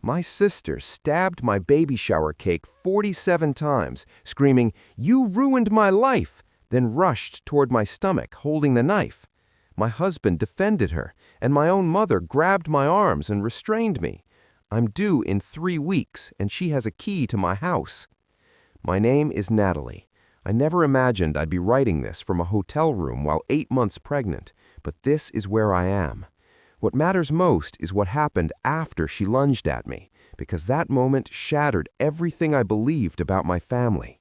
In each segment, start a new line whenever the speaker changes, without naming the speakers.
My sister stabbed my baby shower cake 47 times, screaming, "You ruined my life!" then rushed toward my stomach, holding the knife. My husband defended her, and my own mother grabbed my arms and restrained me. I'm due in 3 weeks, and she has a key to my house. My name is Natalie. I never imagined I'd be writing this from a hotel room while 8 months pregnant, but this is where I am. What matters most is what happened after she lunged at me, because that moment shattered everything I believed about my family.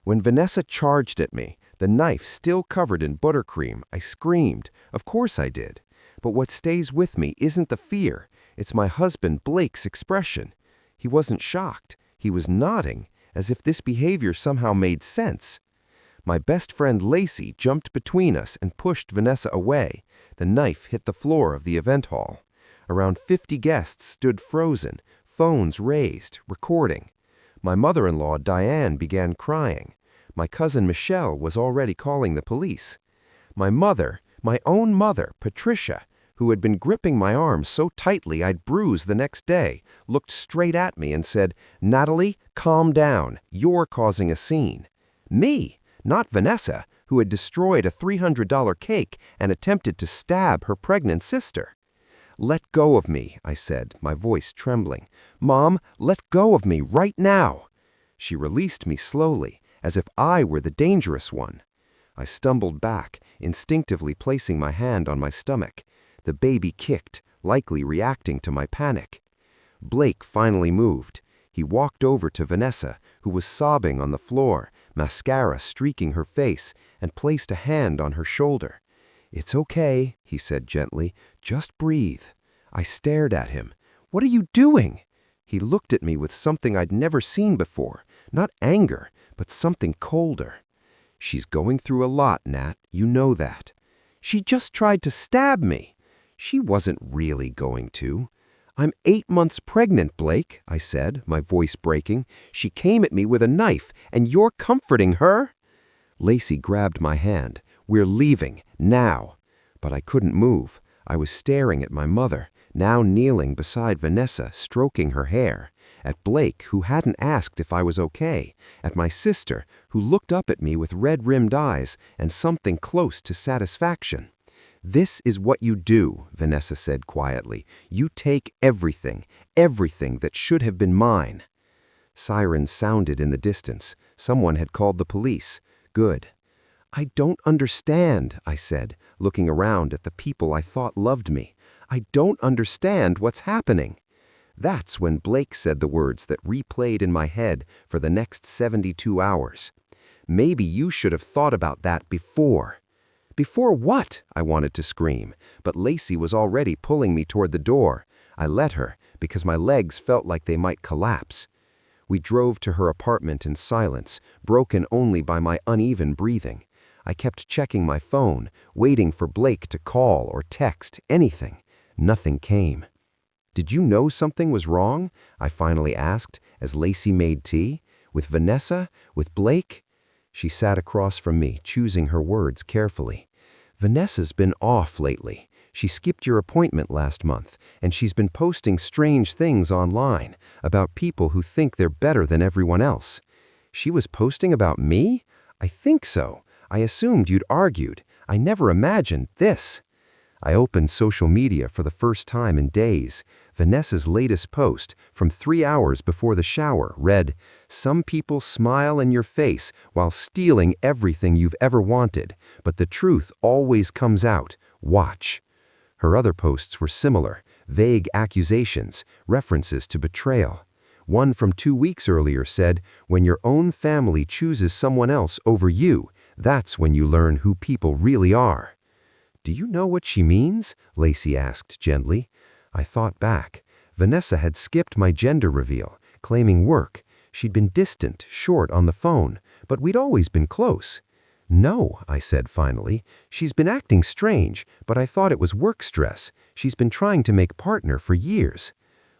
When Vanessa charged at me, the knife still covered in buttercream, I screamed. Of course I did. But what stays with me isn't the fear, it's my husband Blake's expression. He wasn't shocked. He was nodding, as if this behavior somehow made sense. My best friend Lacey jumped between us and pushed Vanessa away. The knife hit the floor of the event hall. Around 50 guests stood frozen, phones raised, recording. My mother-in-law Diane began crying. My cousin Michelle was already calling the police. My mother, my own mother, Patricia, who had been gripping my arm so tightly I'd bruise the next day, looked straight at me and said, "Natalie, calm down. You're causing a scene." Me, not Vanessa, who had destroyed a $300 cake and attempted to stab her pregnant sister. "Let go of me," I said, my voice trembling. "Mom, let go of me right now." She released me slowly, as if I were the dangerous one. I stumbled back, instinctively placing my hand on my stomach. The baby kicked, likely reacting to my panic. Blake finally moved. He walked over to Vanessa, who was sobbing on the floor, mascara streaking her face, and placed a hand on her shoulder. "It's okay," he said gently. "Just breathe." I stared at him. "What are you doing?" He looked at me with something I'd never seen before. Not anger, but something colder. "She's going through a lot, Nat. You know that." "She just tried to stab me." "She wasn't really going to." "I'm 8 months pregnant, Blake," I said, my voice breaking. "She came at me with a knife, and you're comforting her?" Lacey grabbed my hand. "We're leaving, now." But I couldn't move. I was staring at my mother, now kneeling beside Vanessa, stroking her hair, at Blake, who hadn't asked if I was okay, at my sister, who looked up at me with red-rimmed eyes and something close to satisfaction. "This is what you do," Vanessa said quietly. "You take everything, everything that should have been mine." Sirens sounded in the distance. Someone had called the police. Good. "I don't understand," I said, looking around at the people I thought loved me. "I don't understand what's happening." That's when Blake said the words that replayed in my head for the next 72 hours. "Maybe you should have thought about that before." "Before what?" I wanted to scream, but Lacey was already pulling me toward the door. I let her, because my legs felt like they might collapse. We drove to her apartment in silence, broken only by my uneven breathing. I kept checking my phone, waiting for Blake to call or text, anything. Nothing came. "Did you know something was wrong?" I finally asked, as Lacey made tea. "With Vanessa? With Blake?" She sat across from me, choosing her words carefully. "Vanessa's been off lately. She skipped your appointment last month, and she's been posting strange things online about people who think they're better than everyone else." "She was posting about me?" "I think so. I assumed you'd argued. I never imagined this." I opened social media for the first time in days. Vanessa's latest post, from 3 hours before the shower, read, "Some people smile in your face while stealing everything you've ever wanted, but the truth always comes out. Watch." Her other posts were similar, vague accusations, references to betrayal. One from 2 weeks earlier said, "When your own family chooses someone else over you, that's when you learn who people really are." "Do you know what she means?" Lacey asked gently. I thought back. Vanessa had skipped my gender reveal, claiming work. She'd been distant, short on the phone, but we'd always been close. "No," I said finally. "She's been acting strange, but I thought it was work stress. She's been trying to make partner for years."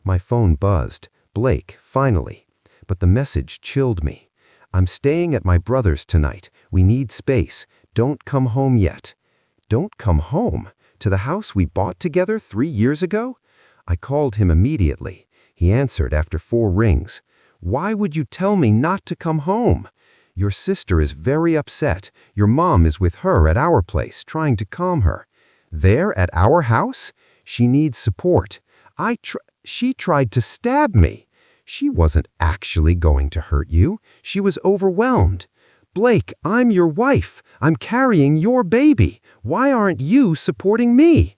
My phone buzzed. Blake, finally. But the message chilled me. "I'm staying at my brother's tonight. We need space. Don't come home yet." "Don't come home? To the house we bought together 3 years ago?" I called him immediately. He answered after 4 rings. "Why would you tell me not to come home? Your sister is very upset. Your mom is with her at our place, trying to calm her." "There at our house? She needs support. She tried to stab me." "She wasn't actually going to hurt you. She was overwhelmed." "Blake, I'm your wife. I'm carrying your baby. Why aren't you supporting me?"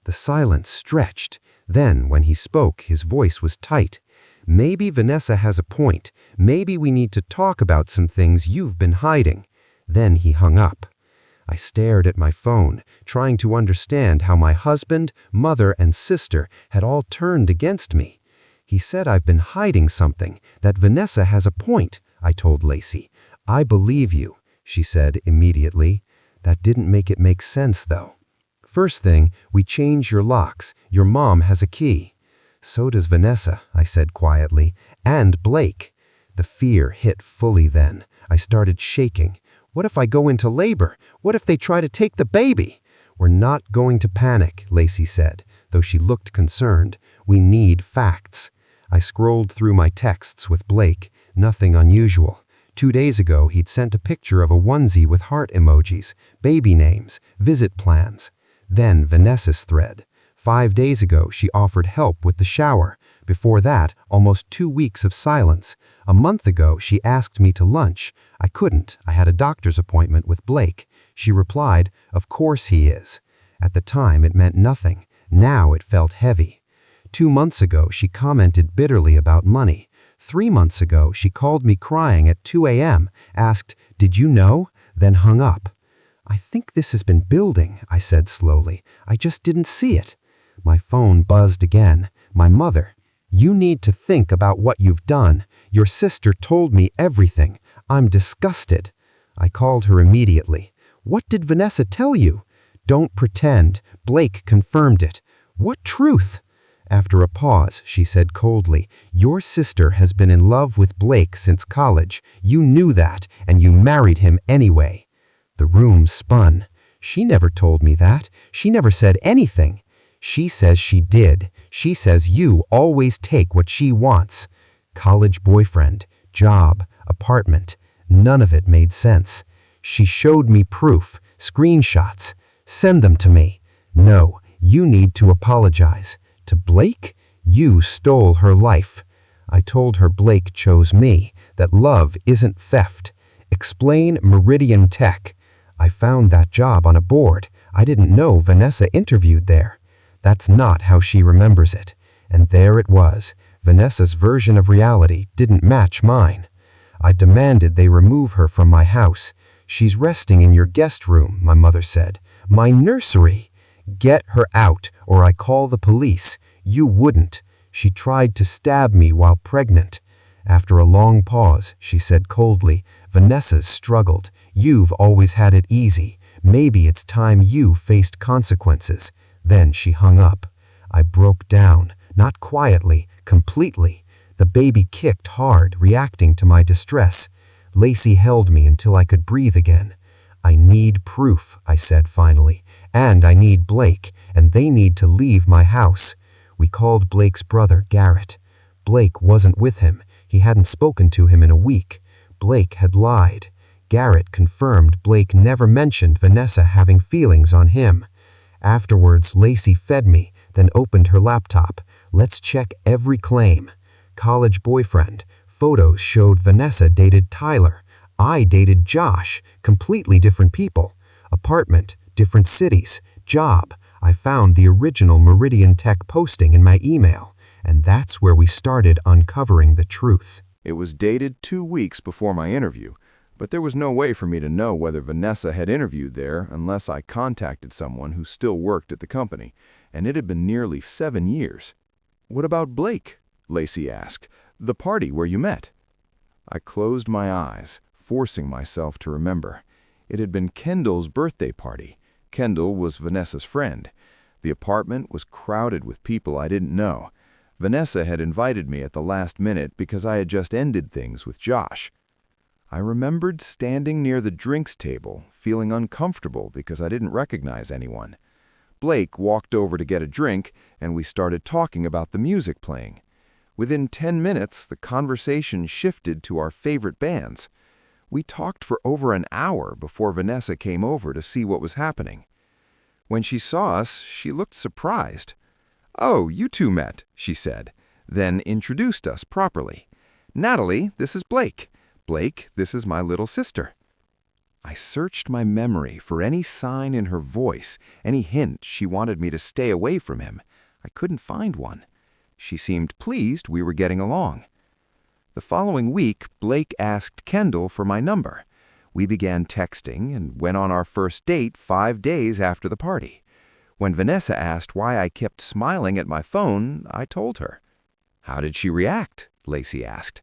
The silence stretched. Then, when he spoke, his voice was tight. "Maybe Vanessa has a point. Maybe we need to talk about some things you've been hiding." Then he hung up. I stared at my phone, trying to understand how my husband, mother, and sister had all turned against me. "He said I've been hiding something, that Vanessa has a point," I told Lacey. "I believe you," she said immediately. That didn't make it make sense, though. "First thing, we change your locks. Your mom has a key." "So does Vanessa," I said quietly, "and Blake." The fear hit fully then. I started shaking. What if I go into labor? What if they try to take the baby? "We're not going to panic," Lacey said, though she looked concerned. "We need facts." I scrolled through my texts with Blake. Nothing unusual. 2 days ago, he'd sent a picture of a onesie with heart emojis, baby names, visit plans. Then Vanessa's thread. 5 days ago, she offered help with the shower. Before that, almost 2 weeks of silence. A month ago, she asked me to lunch. I couldn't. I had a doctor's appointment with Blake. She replied, "Of course he is." At the time, it meant nothing. Now it felt heavy. 2 months ago, she commented bitterly about money. 3 months ago, she called me crying at 2 a.m., asked, "Did you know?" then hung up. "I think this has been building," I said slowly. "I just didn't see it." My phone buzzed again. My mother. "You need to think about what you've done. Your sister told me everything. I'm disgusted." I called her immediately. "What did Vanessa tell you?" "Don't pretend. Blake confirmed it." "What truth?" After a pause, she said coldly, "Your sister has been in love with Blake since college. You knew that, and you married him anyway." The room spun. "She never told me that. She never said anything." "She says she did. She says you always take what she wants." College boyfriend, job, apartment. None of it made sense. "She showed me proof, screenshots. Send them to me." "No, you need to apologize." "To Blake? You stole her life." I told her Blake chose me, that love isn't theft. "Explain Meridian Tech." "I found that job on a board. I didn't know Vanessa interviewed there." That's not how she remembers it. And there it was. Vanessa's version of reality didn't match mine. I demanded they remove her from my house. "She's resting in your guest room," my mother said. "My nursery." "Get her out, or I call the police." "You wouldn't. She tried to stab me while pregnant." After a long pause, she said coldly, "Vanessa's struggled. You've always had it easy. Maybe it's time you faced consequences." Then she hung up. I broke down, not quietly, completely. The baby kicked hard, reacting to my distress. Lacey held me until I could breathe again. "I need proof," I said finally. "And I need Blake, and they need to leave my house." We called Blake's brother, Garrett. Blake wasn't with him. He hadn't spoken to him in a week. Blake had lied. Garrett confirmed Blake never mentioned Vanessa having feelings on him. Afterwards, Lacey fed me, then opened her laptop. "Let's check every claim." College boyfriend. Photos showed Vanessa dated Tyler. I dated Josh. Completely different people. Apartment. Different cities. Job. I found the original Meridian Tech posting in my email. And that's where we started uncovering the truth.
It was dated 2 weeks before my interview, but there was no way for me to know whether Vanessa had interviewed there unless I contacted someone who still worked at the company, and it had been nearly 7 years. "What about Blake?" Lacey asked. "The party where you met?" I closed my eyes, forcing myself to remember. It had been Kendall's birthday party. Kendall was Vanessa's friend. The apartment was crowded with people I didn't know. Vanessa had invited me at the last minute because I had just ended things with Josh. I remembered standing near the drinks table, feeling uncomfortable because I didn't recognize anyone. Blake walked over to get a drink, and we started talking about the music playing. Within 10 minutes, the conversation shifted to our favorite bands. We talked for over an hour before Vanessa came over to see what was happening. When she saw us, she looked surprised. "Oh, you two met," she said, then introduced us properly. "Natalie, this is Blake. Blake, this is my little sister." I searched my memory for any sign in her voice, any hint she wanted me to stay away from him. I couldn't find one. She seemed pleased we were getting along. The following week, Blake asked Kendall for my number. We began texting and went on our first date 5 days after the party. When Vanessa asked why I kept smiling at my phone, I told her. "How did she react?" Lacey asked.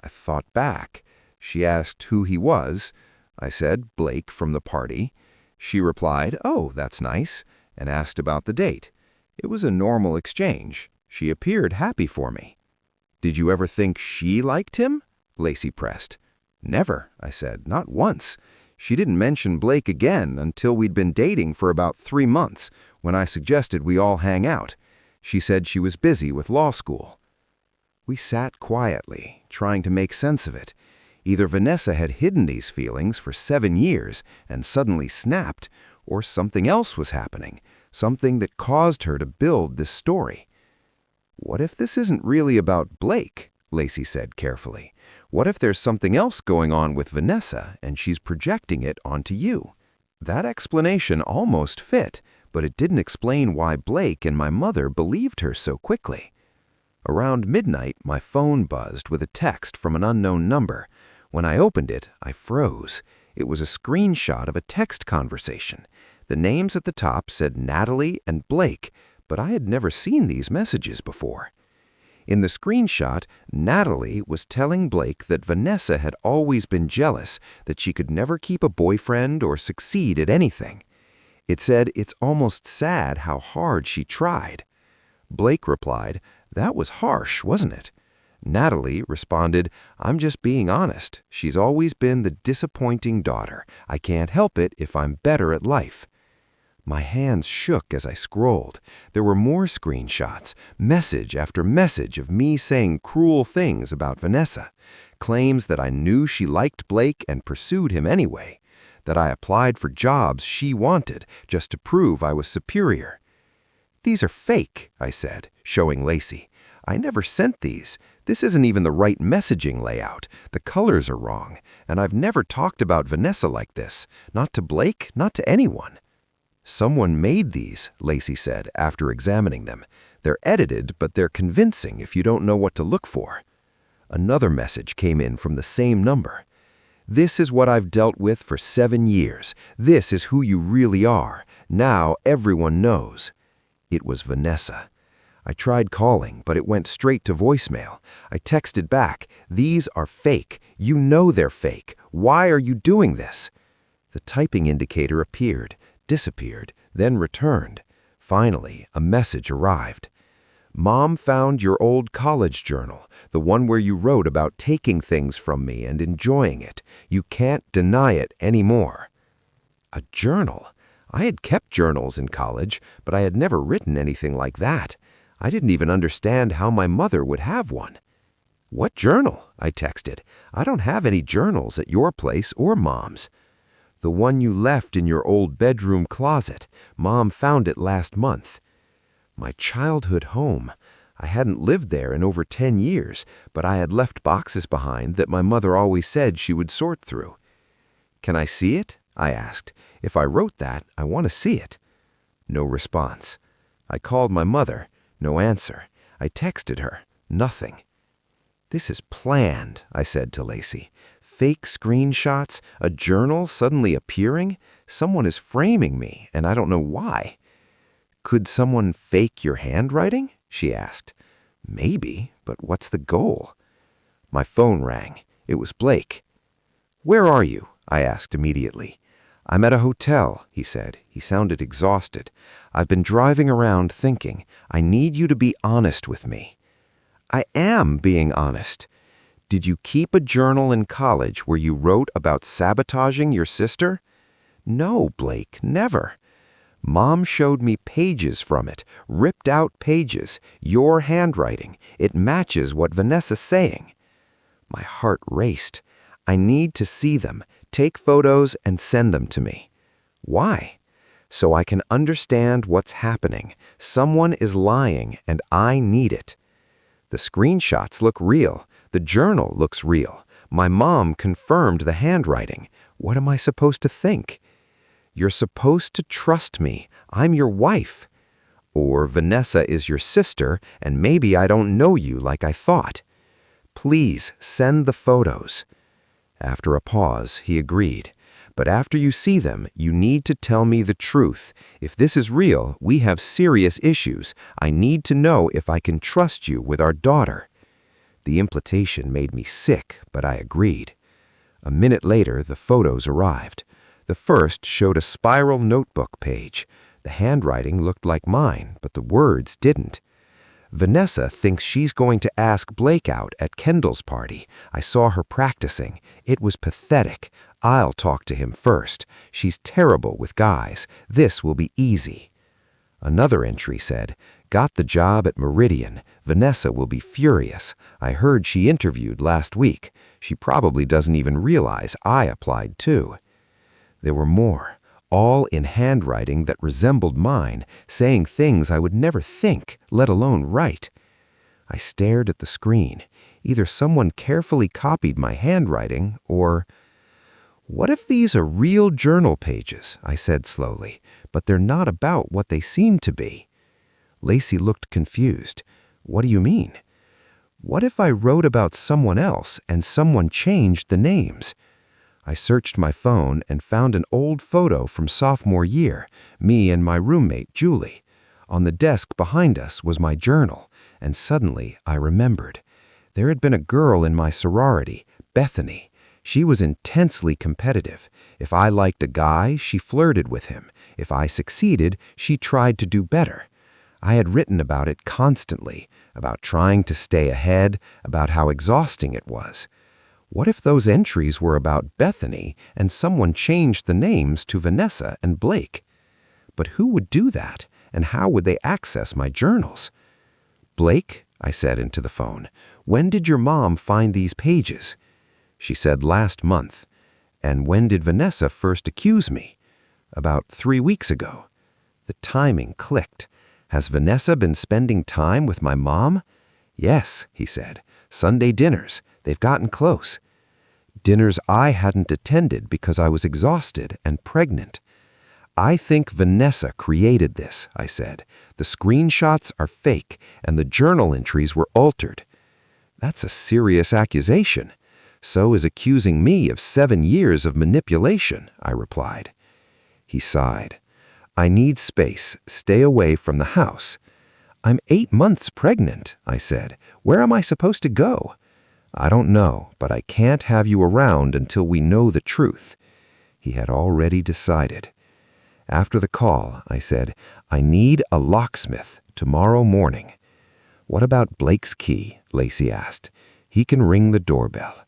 I thought back. She asked who he was. I said, "Blake from the party." She replied, "Oh, that's nice," and asked about the date. It was a normal exchange. She appeared happy for me. "Did you ever think she liked him?" Lacey pressed. "Never," I said, "not once. She didn't mention Blake again until we'd been dating for about 3 months, when I suggested we all hang out. She said she was busy with law school." We sat quietly, trying to make sense of it. Either Vanessa had hidden these feelings for 7 years and suddenly snapped, or something else was happening, something that caused her to build this story. "What if this isn't really about Blake?" Lacey said carefully. "What if there's something else going on with Vanessa and she's projecting it onto you?" That explanation almost fit, but it didn't explain why Blake and my mother believed her so quickly. Around midnight, my phone buzzed with a text from an unknown number. When I opened it, I froze. It was a screenshot of a text conversation. The names at the top said Natalie and Blake, but I had never seen these messages before. In the screenshot, Natalie was telling Blake that Vanessa had always been jealous, that she could never keep a boyfriend or succeed at anything. It said it's almost sad how hard she tried. Blake replied, "That was harsh, wasn't it?" Natalie responded, "I'm just being honest. She's always been the disappointing daughter. I can't help it if I'm better at life." My hands shook as I scrolled. There were more screenshots, message after message of me saying cruel things about Vanessa, claims that I knew she liked Blake and pursued him anyway, that I applied for jobs she wanted just to prove I was superior. "These are fake," I said, showing Lacey. "I never sent these. This isn't even the right messaging layout. The colors are wrong, and I've never talked about Vanessa like this. Not to Blake, not to anyone." "Someone made these," Lacey said after examining them. "They're edited, but they're convincing if you don't know what to look for." Another message came in from the same number. "This is what I've dealt with for 7 years. This is who you really are. Now everyone knows." It was Vanessa. I tried calling, but it went straight to voicemail. I texted back, "These are fake. You know they're fake. Why are you doing this?" The typing indicator appeared, disappeared, then returned. Finally, a message arrived. "Mom found your old college journal, the one where you wrote about taking things from me and enjoying it. You can't deny it anymore." A journal? I had kept journals in college, but I had never written anything like that. I didn't even understand how my mother would have one. "What journal?" I texted. "I don't have any journals at your place or Mom's." "The one you left in your old bedroom closet. Mom found it last month." My childhood home. I hadn't lived there in over 10 years, but I had left boxes behind that my mother always said she would sort through. "Can I see it?" I asked. "If I wrote that, I want to see it." No response. I called my mother. No answer. I texted her. Nothing. "This is planned," I said to Lacey. "Fake screenshots, a journal suddenly appearing. Someone is framing me, and I don't know why." "Could someone fake your handwriting?" she asked. "Maybe, but what's the goal?" My phone rang. It was Blake. "Where are you?" I asked immediately. "I'm at a hotel," he said. He sounded exhausted. "I've been driving around thinking. I need you to be honest with me." "I am being honest." "Did you keep a journal in college where you wrote about sabotaging your sister?" "No, Blake, never."
Mom showed me pages from it, ripped out pages, your handwriting. It matches what Vanessa's saying. My heart raced. I need to see them, take photos and send them to me. Why? So I can understand what's happening. Someone is lying and I need it. The screenshots look real. The journal looks real. My mom confirmed the handwriting. What am I supposed to think? You're supposed to trust me. I'm your wife. Or Vanessa is your sister, and maybe I don't know you like I thought. Please send the photos. After a pause, he agreed. But after you see them, you need to tell me the truth. If this is real, we have serious issues. I need to know if I can trust you with our daughter. The implication made me sick, but I agreed. A minute later, the photos arrived. The first showed a spiral notebook page. The handwriting looked like mine, but the words didn't. Vanessa thinks she's going to ask Blake out at Kendall's party. I saw her practicing. It was pathetic. I'll talk to him first. She's terrible with guys. This will be easy. Another entry said, got the job at Meridian. Vanessa will be furious. I heard she interviewed last week. She probably doesn't even realize I applied too. There were more, all in handwriting that resembled mine, saying things I would never think, let alone write. I stared at the screen. Either someone carefully copied my handwriting, or... What if these are real journal pages? I said slowly, but they're not about what they seem to be. Lacey looked confused. What do you mean? What if I wrote about someone else and someone changed the names? I searched my phone and found an old photo from sophomore year, me and my roommate, Julie. On the desk behind us was my journal, and suddenly I remembered. There had been a girl in my sorority, Bethany. She was intensely competitive. If I liked a guy, she flirted with him. If I succeeded, she tried to do better. I had written about it constantly, about trying to stay ahead, about how exhausting it was. What if those entries were about Bethany and someone changed the names to Vanessa and Blake? But who would do that, and how would they access my journals? Blake, I said into the phone, when did your mom find these pages? She said last month. And when did Vanessa first accuse me? About 3 weeks ago. The timing clicked. Has Vanessa been spending time with my mom? Yes, he said. Sunday dinners. They've gotten close. Dinners I hadn't attended because I was exhausted and pregnant. I think Vanessa created this, I said. The screenshots are fake and the journal entries were altered. That's a serious accusation. So is accusing me of 7 years of manipulation, I replied. He sighed. I need space. Stay away from the house. I'm 8 months pregnant, I said. Where am I supposed to go? I don't know, but I can't have you around until we know the truth. He had already decided. After the call, I said, I need a locksmith tomorrow morning. What about Blake's key? Lacey asked. He can ring the doorbell.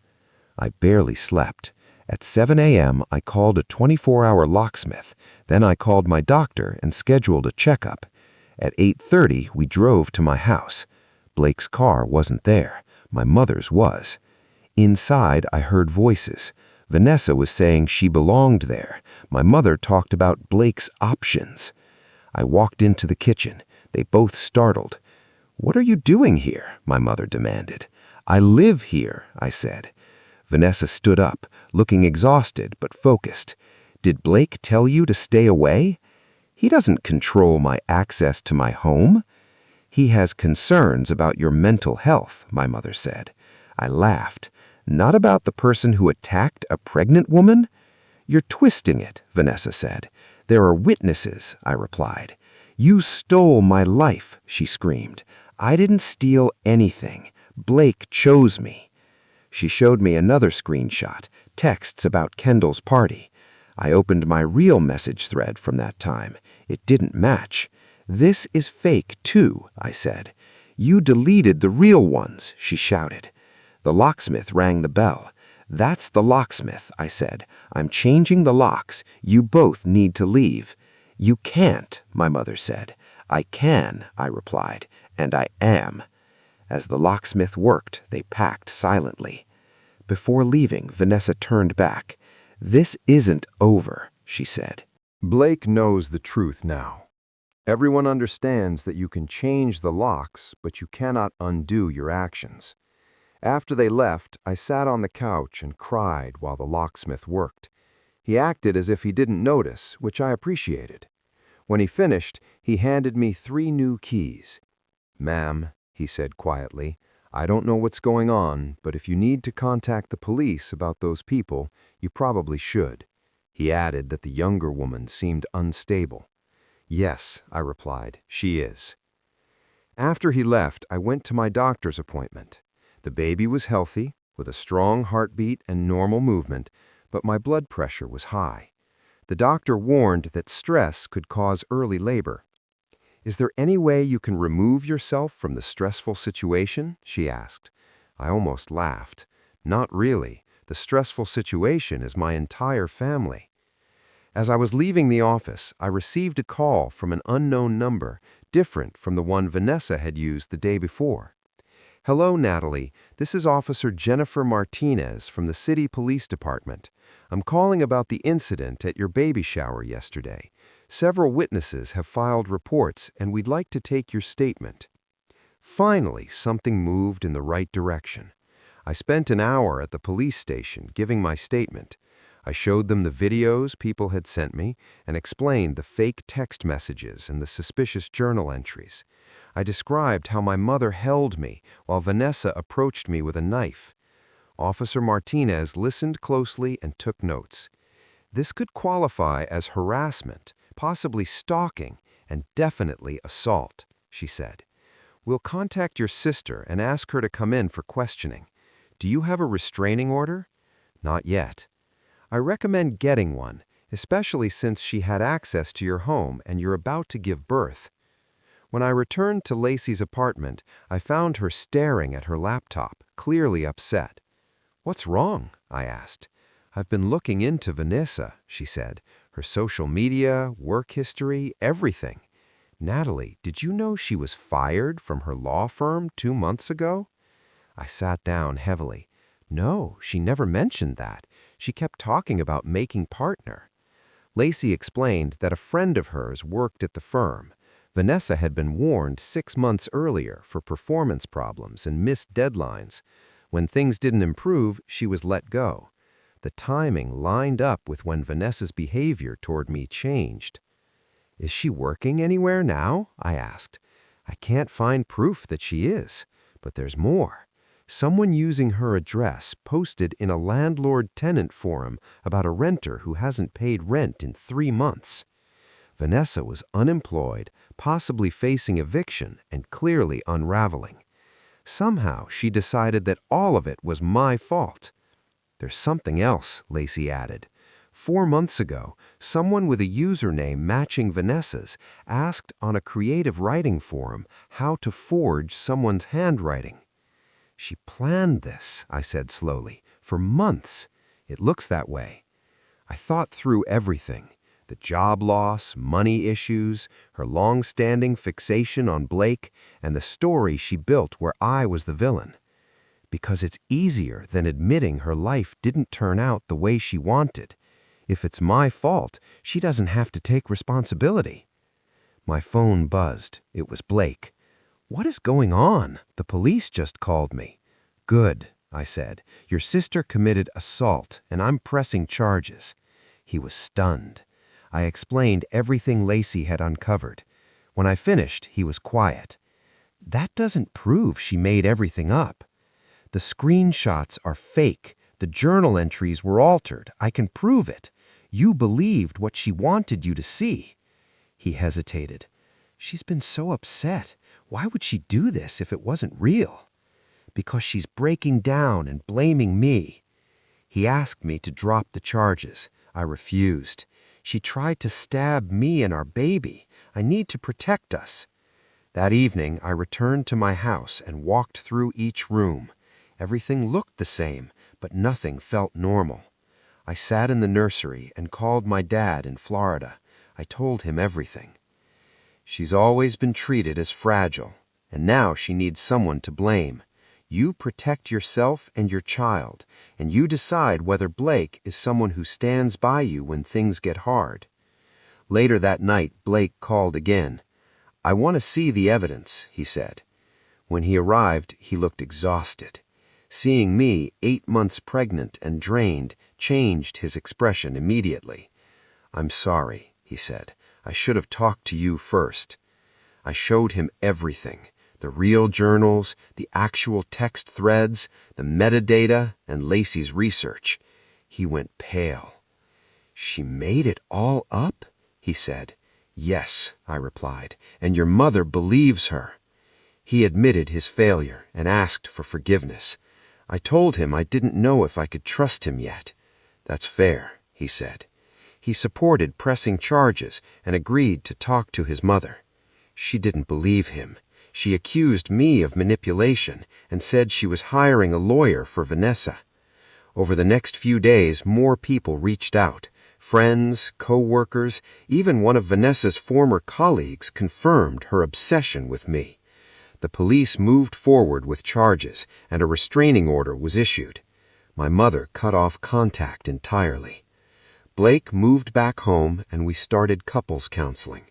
I barely slept. At 7 a.m., I called a 24-hour locksmith. Then I called my doctor and scheduled a checkup. At 8:30, we drove to my house. Blake's car wasn't there. My mother's was. Inside, I heard voices. Vanessa was saying she belonged there. My mother talked about Blake's options. I walked into the kitchen. They both startled. What are you doing here? My mother demanded. I live here, I said. Vanessa stood up, looking exhausted but focused. Did Blake tell you to stay away? He doesn't control my access to my home. He has concerns about your mental health, my mother said. I laughed. Not about the person who attacked a pregnant woman? You're twisting it, Vanessa said. There are witnesses, I replied. You stole my life, she screamed. I didn't steal anything. Blake chose me. She showed me another screenshot, texts about Kendall's party. I opened my real message thread from that time. It didn't match. This is fake, too, I said. You deleted the real ones, she shouted. The locksmith rang the bell. That's the locksmith, I said. I'm changing the locks. You both need to leave. "You can't," my mother said. "I can," I replied, "and I am." As the locksmith worked, they packed silently. Before leaving, Vanessa turned back. "This isn't over," she said.
Blake knows the truth now. Everyone understands that you can change the locks, but you cannot undo your actions. After they left, I sat on the couch and cried while the locksmith worked. He acted as if he didn't notice, which I appreciated. When he finished, he handed me 3 new keys. "Ma'am," he said quietly, "I don't know what's going on, but if you need to contact the police about those people, you probably should." He added that the younger woman seemed unstable. "Yes," I replied, "she is." After he left, I went to my doctor's appointment. The baby was healthy, with a strong heartbeat and normal movement, but my blood pressure was high. The doctor warned that stress could cause early labor. "Is there any way you can remove yourself from the stressful situation?" she asked. I almost laughed. "Not really. The stressful situation is my entire family." As I was leaving the office, I received a call from an unknown number, different from the one Vanessa had used the day before. "Hello, Natalie. This is Officer Jennifer Martinez from the City Police Department. I'm calling about the incident at your baby shower yesterday. Several witnesses have filed reports, and we'd like to take your statement." Finally, something moved in the right direction. I spent an hour at the police station giving my statement. I showed them the videos people had sent me and explained the fake text messages and the suspicious journal entries. I described how my mother held me while Vanessa approached me with a knife. Officer Martinez listened closely and took notes. "This could qualify as harassment, possibly stalking, and definitely assault," she said. "We'll contact your sister and ask her to come in for questioning. Do you have a restraining order?" "Not yet." "I recommend getting one, especially since she had access to your home and you're about to give birth." When I returned to Lacey's apartment, I found her staring at her laptop, clearly upset. "What's wrong?" I asked. "I've been looking into Vanessa," she said. "Her social media, work history, everything. Natalie, did you know she was fired from her law firm 2 months ago?" I sat down heavily. "No, she never mentioned that. She kept talking about making partner." Lacey explained that a friend of hers worked at the firm. Vanessa had been warned 6 months earlier for performance problems and missed deadlines. When things didn't improve, she was let go. The timing lined up with when Vanessa's behavior toward me changed. "Is she working anywhere now?" I asked. "I can't find proof that she is, but there's more. Someone using her address posted in a landlord-tenant forum about a renter who hasn't paid rent in 3 months. Vanessa was unemployed, possibly facing eviction, and clearly unraveling. Somehow, she decided that all of it was my fault." "There's something else," Lacey added. 4 months ago, someone with a username matching Vanessa's asked on a creative writing forum how to forge someone's handwriting." "She planned this," I said slowly, "for months. It looks that way." I thought through everything. The job loss, money issues, her long-standing fixation on Blake, and the story she built where I was the villain. Because it's easier than admitting her life didn't turn out the way she wanted. If it's my fault, she doesn't have to take responsibility. My phone buzzed. It was Blake. "What is going on? The police just called me." "Good," I said. "Your sister committed assault, and I'm pressing charges." He was stunned. I explained everything Lacey had uncovered. When I finished, he was quiet. "That doesn't prove she made everything up. The screenshots are fake. The journal entries were altered. I can prove it. You believed what she wanted you to see." He hesitated. "She's been so upset. Why would she do this if it wasn't real?" "Because she's breaking down and blaming me." He asked me to drop the charges. I refused. "She tried to stab me and our baby. I need to protect us." That evening, I returned to my house and walked through each room. Everything looked the same, but nothing felt normal. I sat in the nursery and called my dad in Florida.
I told him everything. She's always been treated as fragile, and now she needs someone to blame. You protect yourself and your child, and you decide whether Blake is someone who stands by you when things get hard. Later that night, Blake called again. I want to see the evidence, he said. When he arrived, he looked exhausted. Seeing me, 8 months pregnant and drained, changed his expression immediately. I'm sorry, he said. I should have talked to you first. I showed him everything. The real journals, the actual text threads, the metadata, and Lacey's research. He went pale. She made it all up? He said. Yes, I replied, and your mother believes her. He admitted his failure and asked for forgiveness. I told him I didn't know if I could trust him yet. That's fair, he said. He supported pressing charges and agreed to talk to his mother. She didn't believe him. She accused me of manipulation and said she was hiring a lawyer for Vanessa. Over the next few days, more people reached out. Friends, co-workers, even one of Vanessa's former colleagues confirmed her obsession with me. The police moved forward with charges, and a restraining order was issued. My mother cut off contact entirely. Blake moved back home, and we started couples counseling.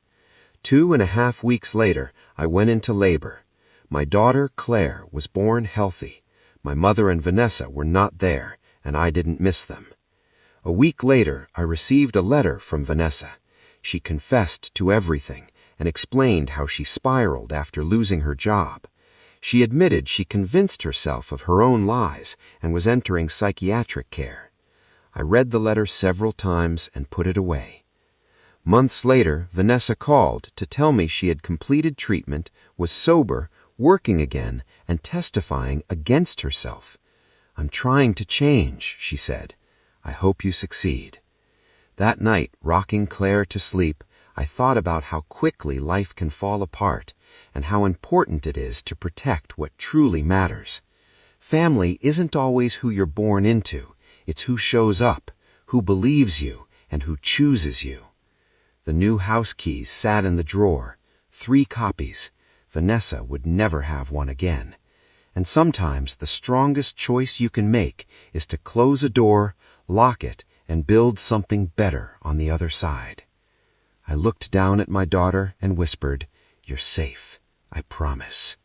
2.5 weeks later, I went into labor. My daughter, Claire, was born healthy. My mother and Vanessa were not there, and I didn't miss them. A week later, I received a letter from Vanessa. She confessed to everything and explained how she spiraled after losing her job. She admitted she convinced herself of her own lies and was entering psychiatric care. I read the letter several times and put it away. Months later, Vanessa called to tell me she had completed treatment, was sober, working again, and testifying against herself. I'm trying to change, she said. I hope you succeed. That night, rocking Claire to sleep, I thought about how quickly life can fall apart and how important it is to protect what truly matters. Family isn't always who you're born into. It's who shows up, who believes you, and who chooses you. The new house keys sat in the drawer, 3 copies. Vanessa would never have one again. And sometimes the strongest choice you can make is to close a door, lock it, and build something better on the other side. I looked down at my daughter and whispered, "You're safe, I promise."